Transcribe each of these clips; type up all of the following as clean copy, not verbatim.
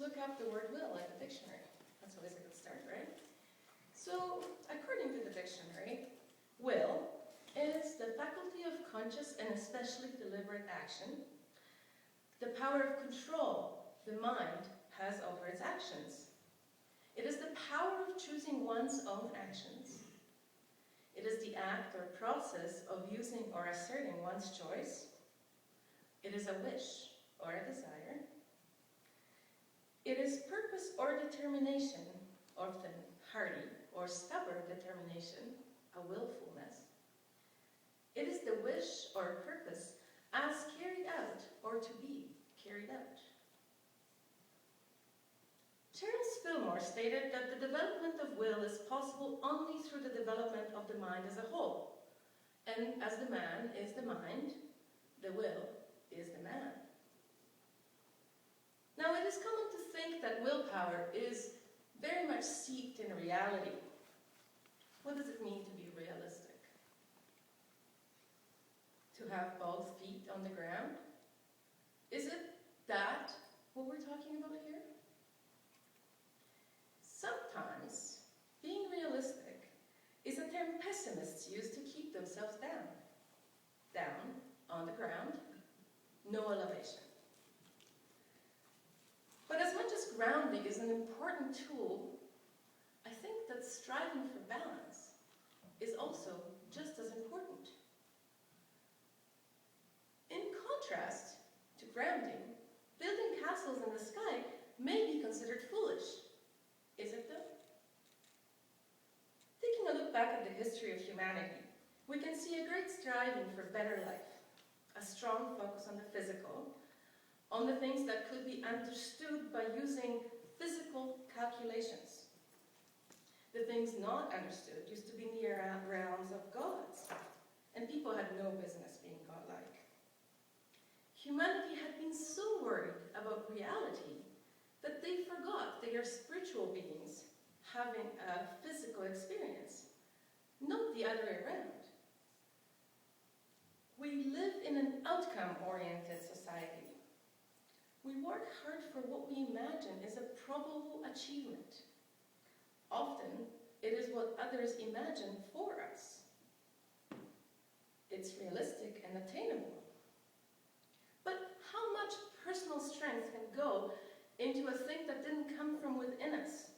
look up the word will in the dictionary. That's always a good start, right? So, according to the dictionary, will is the faculty of conscious and especially deliberate action, the power of control the mind has over its actions. It is the power of choosing one's own actions. It is the act or process of using or asserting one's choice. It is a wish or a desire. It is purpose or determination, often hardy or stubborn determination, a willfulness. It is the wish or purpose as carried out or to be carried out. Terence Fillmore stated that the development of will is possible only through the development of the mind as a whole. And as the man is the mind, the will is the man. Now, it is common to think that willpower is very much steeped in reality. What does it mean to be realistic? To have both feet on the ground? Is it that what we're talking about here? Sometimes, being realistic is a term pessimists use to keep themselves down. Down, on the ground, no elevation. But as much as grounding is an important tool, I think that striving for balance is also just as important. In contrast to grounding, building castles in the sky may be considered foolish. Is it though? Taking a look back at the history of humanity, we can see a great striving for better life, a strong focus on the physical, on the things that could be understood by using physical calculations. The things not understood used to be in the realms of gods, and people had no business being godlike. Humanity had been so worried about reality that they forgot they are spiritual beings having a physical experience, not the other way around. We live in an outcome-oriented society. We work hard for what we imagine is a probable achievement. Often, it is what others imagine for us. It's realistic and attainable. But how much personal strength can go into a thing that didn't come from within us,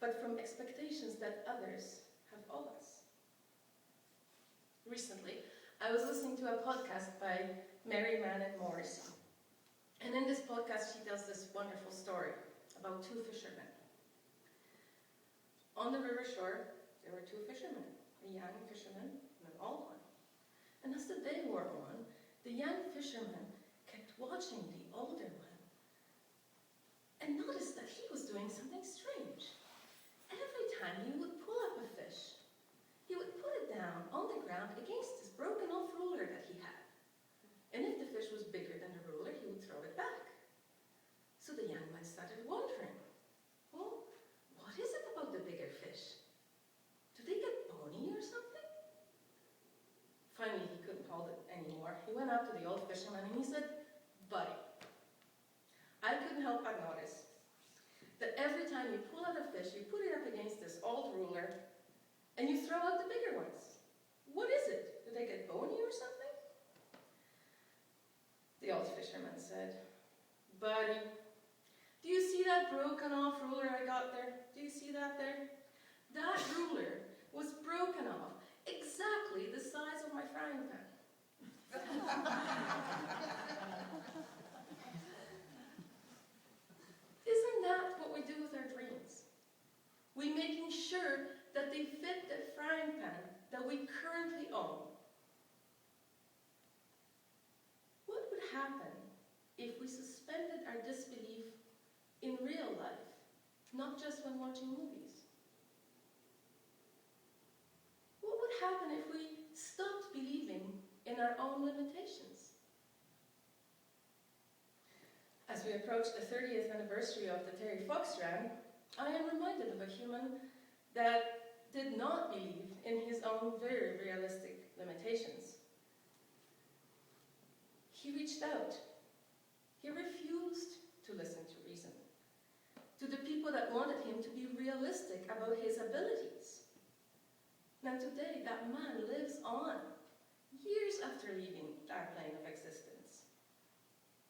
but from expectations that others have of us? Recently, I was listening to a podcast by Mary Manon Morrissey. And in this podcast, she tells this wonderful story about two fishermen. On the river shore, there were two fishermen, a young fisherman and an old one. And as the day wore on, the young fisherman kept watching the older one and noticed that he was doing something strange. Every time he would pull up a fish, he would put it down on the ground against this broken off ruler that he had. And if the fish was bigger than the ruler, he would throw it back. So the young man started wondering, well, what is it about the bigger fish? Do they get bony or something? Finally, he couldn't hold it anymore. He went out to the old fisherman and he said, buddy, I couldn't help but notice that every time you pull out a fish, you put it up against this old ruler and you throw out the bigger ones. What is it? Do they get bony or something? The old fisherman said, buddy, do you see that broken off ruler I got there? Do you see that there? That ruler was broken off exactly the size of my frying pan. Isn't that what we do with our dreams? We're making sure that they fit the frying pan that we currently own. What would happen if we suspended our disbelief in real life, not just when watching movies? What would happen if we stopped believing in our own limitations? As we approach the 30th anniversary of the Terry Fox run, I am reminded of a human that did not believe in his own very realistic limitations. He reached out. He refused to listen to reason. to the people that wanted him to be realistic about his abilities. Now today, that man lives on, years after leaving our plane of existence.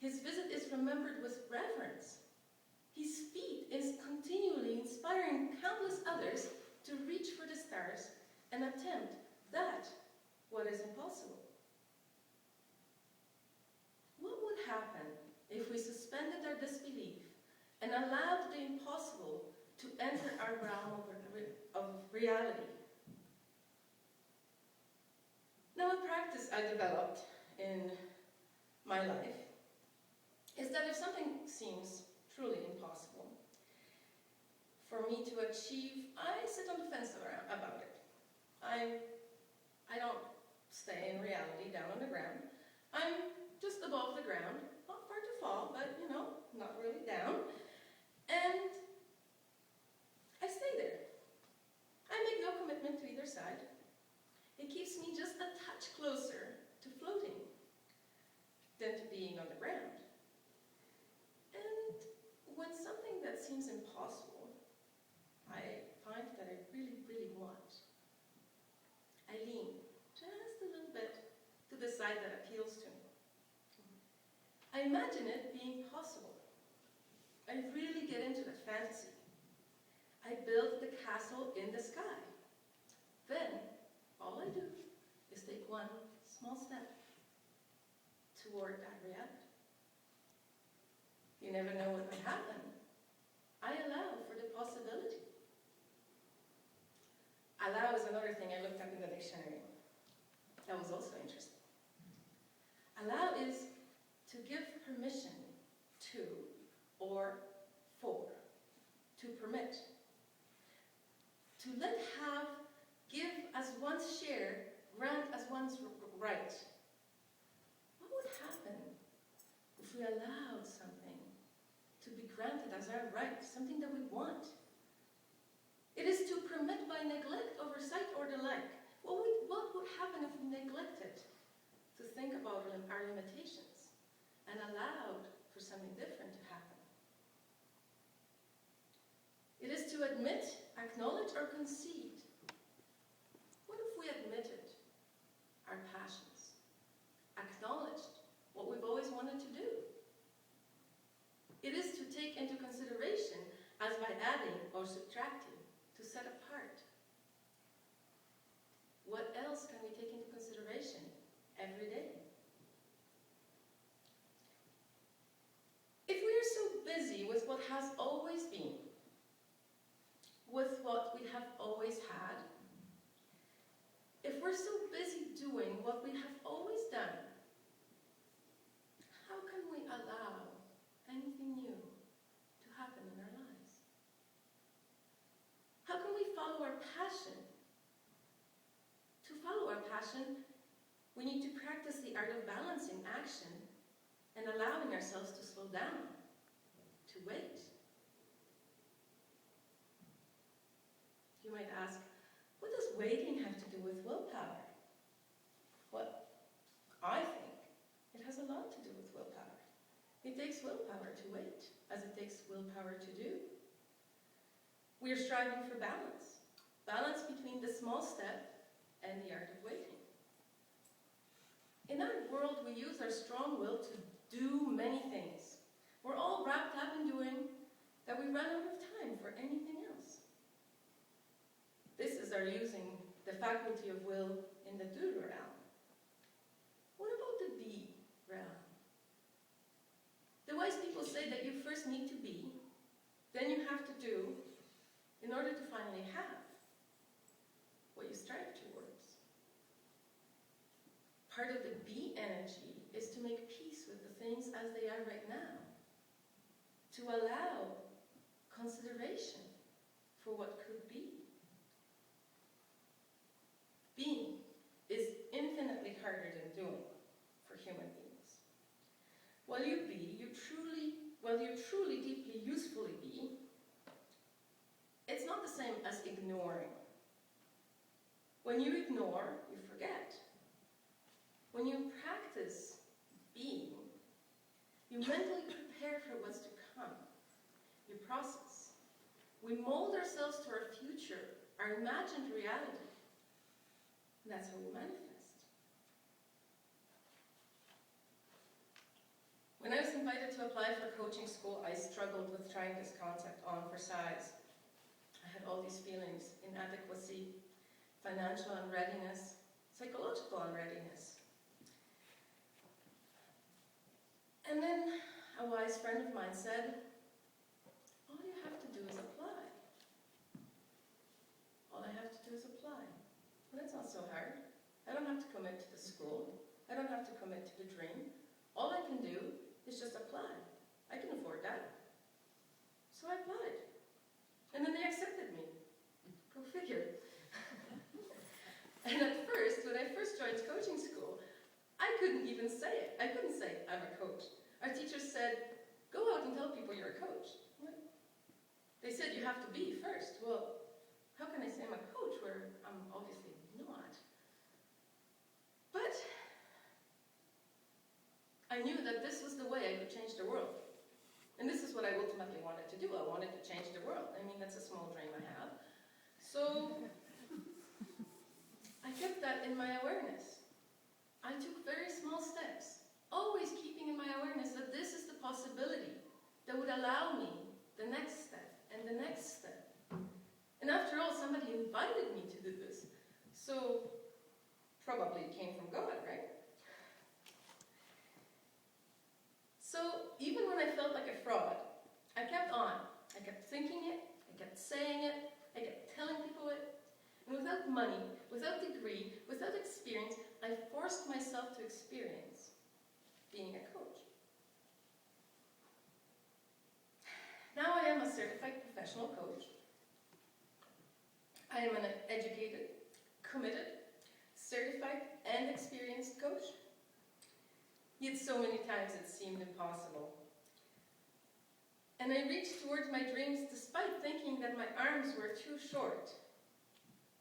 His visit is remembered with reverence. His feat is continually inspiring countless others to reach for the stars and attempt that what is impossible. What would happen if we suspended our disbelief and allowed the impossible to enter our realm of reality? Now, a practice I developed in my life is that if something seems truly impossible for me to achieve, I sit on the fence about it. I don't stay in reality down on the ground. I'm just above the ground, not far to fall, but not really down. And I stay there. I make no commitment to either side. It keeps me just a touch closer to floating than to being on the ground. And when something that seems impossible, I find that I really, really want, I lean just a little bit to the side that appeals to me. I imagine it being possible. I really get into that fantasy. I build the castle in the sky. Then, all I do is take one small step toward that reality. You never know what might happen. I allow for the possibility. Allow is another thing I looked up in the dictionary. That was also interesting. Allow is to give permission to or for, to permit. To let, have, give as one's share, grant as one's right. What would happen if we allowed something to be granted as our right, something that we want? It is to permit by neglect, oversight, or the like. What would happen if we neglected to think about our limitations and allowed for something different to happen? It is to admit, acknowledge, or concede. What if we admitted our passions, acknowledged what we've always wanted to do? It is to take into consideration as by adding or subtracting, to set apart. What else can we take into consideration every day? If we are so busy with what has always been, with what we have always had, if we're so busy doing what we have always done, how can we allow anything new to happen in our lives? How can we follow our passion? To follow our passion, we need to practice the art of balancing action and allowing ourselves to slow down, to wait. You might ask, what does waiting have to do with willpower? Well, I think it has a lot to do with willpower. It takes willpower to wait, as it takes willpower to do. We are striving for balance. Balance between the small step and the art of waiting. In our world, we use our strong will to do many things. We're all wrapped up in doing that we run out of time for anything else. This is our using the faculty of will in the do realm. What about the be realm? The wise people say that you first need to be, then you have to do, in order to finally have what you strive towards. Part of the be energy is to make peace with the things as they are right now. To allow consideration for what could be. Being is infinitely harder than doing for human beings. While you truly deeply usefully be, it's not the same as ignoring. When you ignore, you forget. When you practice being, you mentally prepare for what's to come. You process. mold ourselves to our future, our imagined reality. And that's how we manifest. When I was invited to apply for coaching school, I struggled with trying this concept on for size. I had all these feelings: inadequacy, financial unreadiness, psychological unreadiness. And then a wise friend of mine said, all you have to do is apply. All I have to do is apply. Well, that's not so hard. I don't have to commit to the school. I don't have to commit to the dream. All I can do is just apply. I can afford that. So I applied. And then they accepted me. Go figure. And at first, when I first joined coaching school, I couldn't even say it. I couldn't say, I'm a coach. Our teacher said, go out and tell people you're a coach. What? They said you have to be first. Well, how can I say I'm a coach where I'm obviously not? But I knew that this was the way I could change the world. And this is what I ultimately wanted to do. I wanted to change the world. I mean, that's a small dream I have. So I kept that in my awareness. I took very small steps, always keeping in my awareness that this is the possibility that would allow me the next step and the next step. And after all, somebody invited me to do this. So probably it came from God, right? So even when I felt like a fraud, I kept on. I kept thinking it, I kept saying it, I kept telling people it. And without money, without degree, without experience, I forced myself to experience being a coach. Now I am a certified professional coach. I am an educated, committed, certified, and experienced coach. Yet so many times it seemed impossible. And I reached towards my dreams despite thinking that my arms were too short.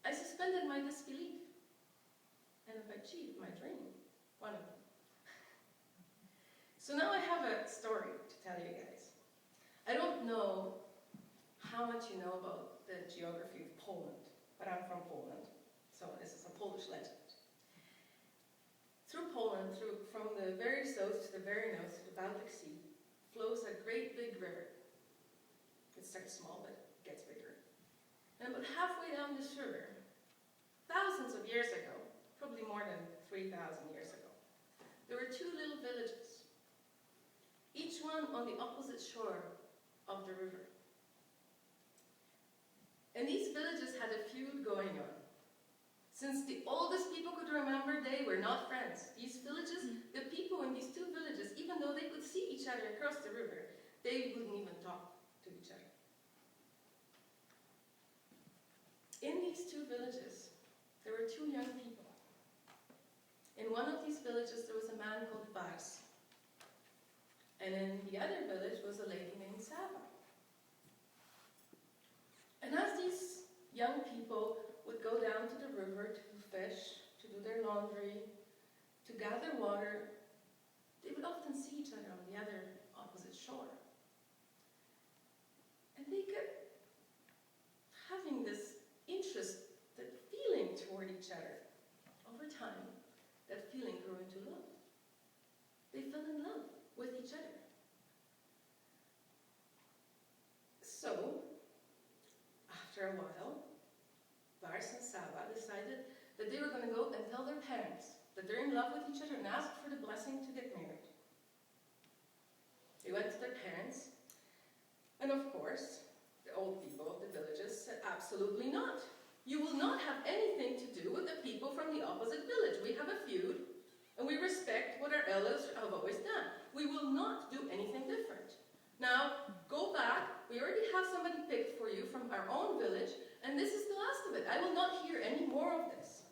I suspended my disbelief. And I've achieved my dream, one of them. So now I have a story to tell you guys. I don't know how much you know about the geography of Poland, but I'm from Poland, so this is a Polish legend. Through Poland, from the very south to the very north, to the Baltic Sea, flows a great big river. It starts small, but it gets bigger. And about halfway down this river, thousands of years ago, probably more than 3,000 years ago, there were two little villages, each one on the opposite shore of the river. And these villages had a feud going on. Since the oldest people could remember, they were not friends. These villages, the people in these two villages, even though they could see each other across the river, they wouldn't even talk to each other. In these two villages, there were two young people. In one of these villages, there was a man called Bars. And in the other village was a lady named Saba. And as these young people would go down to the river to fish, to do their laundry, to gather water, they would often see each other on the other opposite shore. And they kept having this interest, that feeling toward each other. Over time, that feeling grew into love. They fell in love with each other. So, after a while, Bars and Saba decided that they were going to go and tell their parents that they're in love with each other and ask for the blessing to get married. They went to their parents, and of course, the old people of the villages said, absolutely not. You will not have anything to do with the people from the opposite village. We have a feud, and we respect what our elders have always done. We will not do anything different. Now, go back. We already have somebody picked for you from our own village, and this is the last of it. I will not hear any more of this.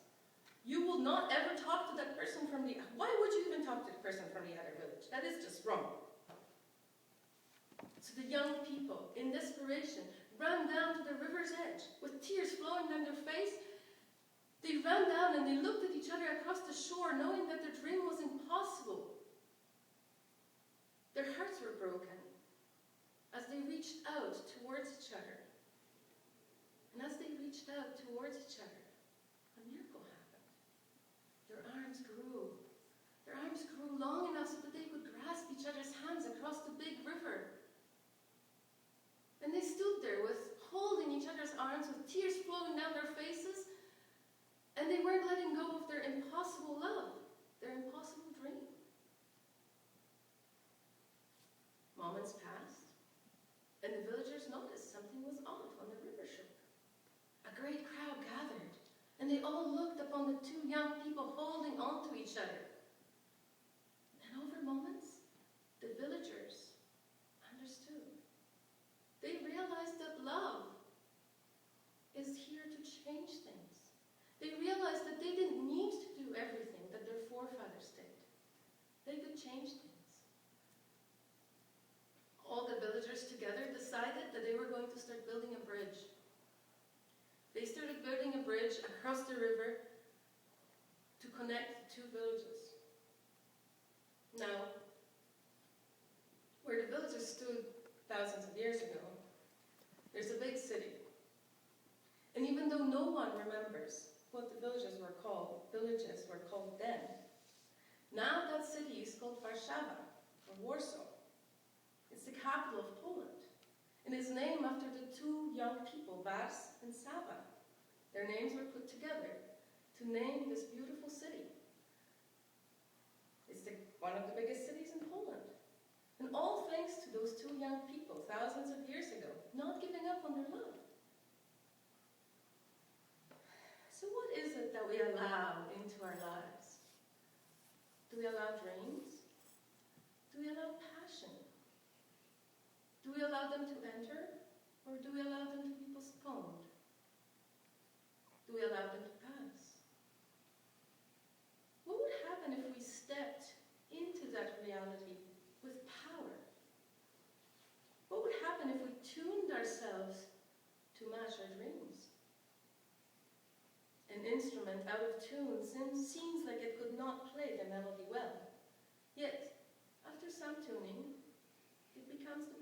You will not ever talk to that person from the... Why would you even talk to the person from the other village? That is just wrong. So the young people, in desperation, ran down to the river's edge with tears flowing down their face. They ran down and they looked at each other across the shore, knowing that their dream was impossible. Their hearts were broken as they reached out towards each other. reached out towards each other, a miracle happened. Their arms grew. Their arms grew long enough so that they could grasp each other's hands across the big river. And they stood there holding each other's arms with tears flowing down their faces, and they weren't letting go of their impossible love, their impossible dream. Moments passed, and the villagers noticed something was off when the river shook. A great crowd gathered, and they all looked upon the two young people holding on to each other. And over moments, the villagers understood. They realized that love is here to change things. They realized that they didn't need to do everything that their forefathers did. They could change things. All the villagers together decided that they were going to start building a bridge. They started building a bridge across the river to connect the two villages. Now, where the villages stood thousands of years ago, there's a big city. And even though no one remembers what the villages were called then, now that city is called Warszawa, or Warsaw. It's the capital of Poland, and is named after the two young people, Vas and Sava. Their names were put together to name this beautiful city. It's one of the biggest cities in Poland. And all thanks to those two young people thousands of years ago, not giving up on their love. So what is it that we allow into our lives? Do we allow dreams? Do we allow passion? Do we allow them to enter, or do we allow them to be postponed? Do we allow them to pass? What would happen if we stepped into that reality with power? What would happen if we tuned ourselves to match our dreams? An instrument out of tune seems like it could not play the melody well. Yet, after some tuning, it becomes the